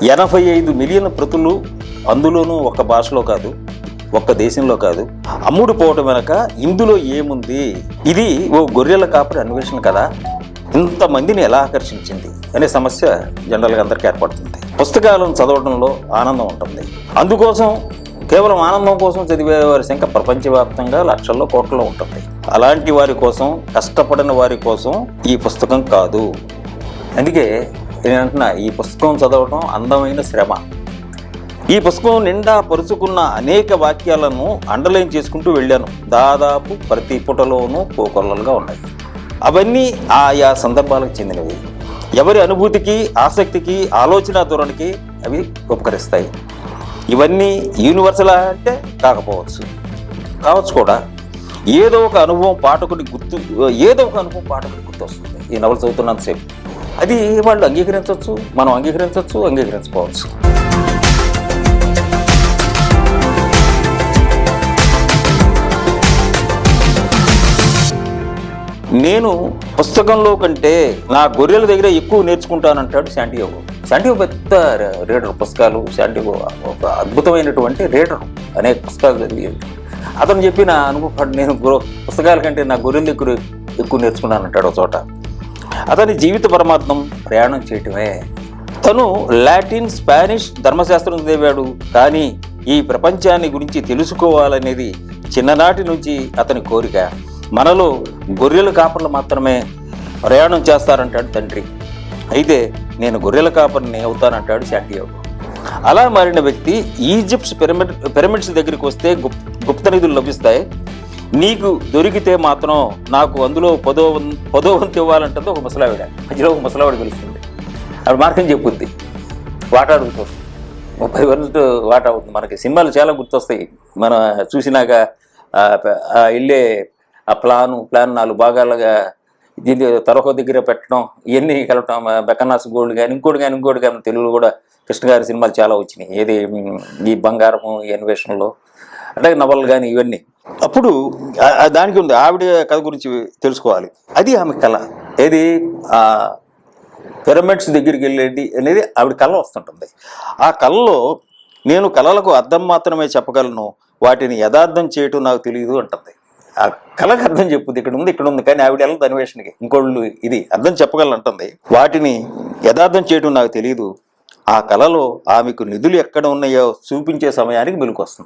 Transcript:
85 million ప్రతులు, అందులోనూ ఒక భాషలో కాదు, ఒక్క దేశంలో కాదు, అమ్ముడుపోవటం వెనక ఇందులో ఏముంది? ఇది ఓ గొర్రెల కాపరి అన్వేషణ కదా, ఇంతమందిని ఎలా ఆకర్షించింది అనే సమస్య జనరల్గా అందరికీ ఏర్పడుతుంది. పుస్తకాలను చదవడంలో ఆనందం ఉంటుంది. అందుకోసం కేవలం ఆనందం కోసం చదివే వారి సంఖ్య ప్రపంచవ్యాప్తంగా లక్షల్లో కోట్లలో ఉంటుంది. అలాంటి వారి కోసం, కష్టపడిన వారి కోసం ఈ పుస్తకం కాదు. అందుకే నేను అంటున్నా, ఈ పుస్తకం చదవటం అందమైన శ్రమ. ఈ పుస్తకం నిండా పరుచుకున్న అనేక వాక్యాలను అండర్లైన్ చేసుకుంటూ వెళ్ళాను. దాదాపు ప్రతి పుటలోనూ కోకొల్లలుగా ఉన్నాయి. అవన్నీ ఆయా సందర్భాలకు చెందినవి. ఎవరి అనుభూతికి, ఆసక్తికి, ఆలోచన ధోరణికి అవి ఉపకరిస్తాయి. ఇవన్నీ యూనివర్సల్ అంటే కావచ్చు కూడా. ఏదో ఒక అనుభవం పాఠకుడికి గుర్తొస్తుంది ఈ నవల చదువుతున్నంతసేపు. అది వాళ్ళు అంగీకరించవచ్చు, మనం అంగీకరించకపోవచ్చు. నేను పుస్తకంలో కంటే నా గొర్రెల దగ్గర ఎక్కువ నేర్చుకుంటానంటాడు శాంటియాగో. శాంటియాగో పెద్ద రీడర్, పుస్తకాలు. శాంటియాగో ఒక అద్భుతమైనటువంటి రీడర్, అనేక పుస్తకాలు చదివేది. అతను చెప్పిన అనుభవం, నేను పుస్తకాల కంటే నా గొర్రెల దగ్గర ఎక్కువ నేర్చుకున్నానంటాడు ఒక చోట. అతని జీవిత పరమార్థం ప్రయాణం చేయటమే. తను లాటిన్, స్పానిష్, ధర్మశాస్త్రం చదివాడు, కానీ ఈ ప్రపంచాన్ని గురించి తెలుసుకోవాలనేది చిన్ననాటి నుంచి అతని కోరిక. మనలో గొర్రెల కాపర్లు మాత్రమే ప్రయాణం చేస్తారంటాడు తండ్రి. అయితే నేను గొర్రెల కాపర్ని అవుతానంటాడు శాంటియాగో. అలా మారిన వ్యక్తి ఈజిప్ట్స్ పిరమిడ్స్ దగ్గరికి వస్తే గుప్త నిధులు లభిస్తాయి, నీకు దొరికితే మాత్రం నాకు అందులో పదో వంతు ఇవ్వాలంటుంది ఒక ముసలావిడ. మధ్యలో ఒక ముసలావిడ పిలుస్తుంది. ఆవిడ మార్గం చెప్పుద్ది, వాటా అడుగుతుంది. 30 వంతు వాటా అవుతుంది. మనకి సినిమాలు చాలా గుర్తొస్తాయి. మనం చూసినాక వెళ్ళే ఆ ప్లాన్ 4 భాగాలుగా దీన్ని తరహో దగ్గర పెట్టడం, ఇవన్నీ కలపడం, బెకన్నాస్ గోల్డ్ కానీ ఇంకోటి కానీ తెలుగులో కూడా కృష్ణ గారి సినిమాలు చాలా వచ్చినాయి. ఏది ఈ బంగారము, ఈ అన్వేషణలో, అలాగే నవలు కానీ ఇవన్నీ. అప్పుడు దానికి ఉంది ఆవిడ కథ గురించి తెలుసుకోవాలి. అది ఆమె కళ. ఏది పిరమిడ్స్ దగ్గరికి వెళ్ళేది అనేది ఆవిడ కళ వస్తుంటుంది. ఆ కళలో నేను కళలకు అర్థం మాత్రమే చెప్పగలను, వాటిని యథార్థం చేయటం నాకు తెలియదు అంటుంది. ఆ కళకు అర్థం చెప్పుద్ది, ఇక్కడ ఉంది, కానీ ఆవిడ వెళ్ళదు అన్వేషణకి. ఇంకోళ్ళు ఇది అర్థం చెప్పగలను అంటుంది. వాటిని యథార్థం చేయటం నాకు తెలియదు. ఆ కళలో ఆమెకు నిధులు ఎక్కడ ఉన్నాయో చూపించే సమయానికి మెలకు వస్తుంది.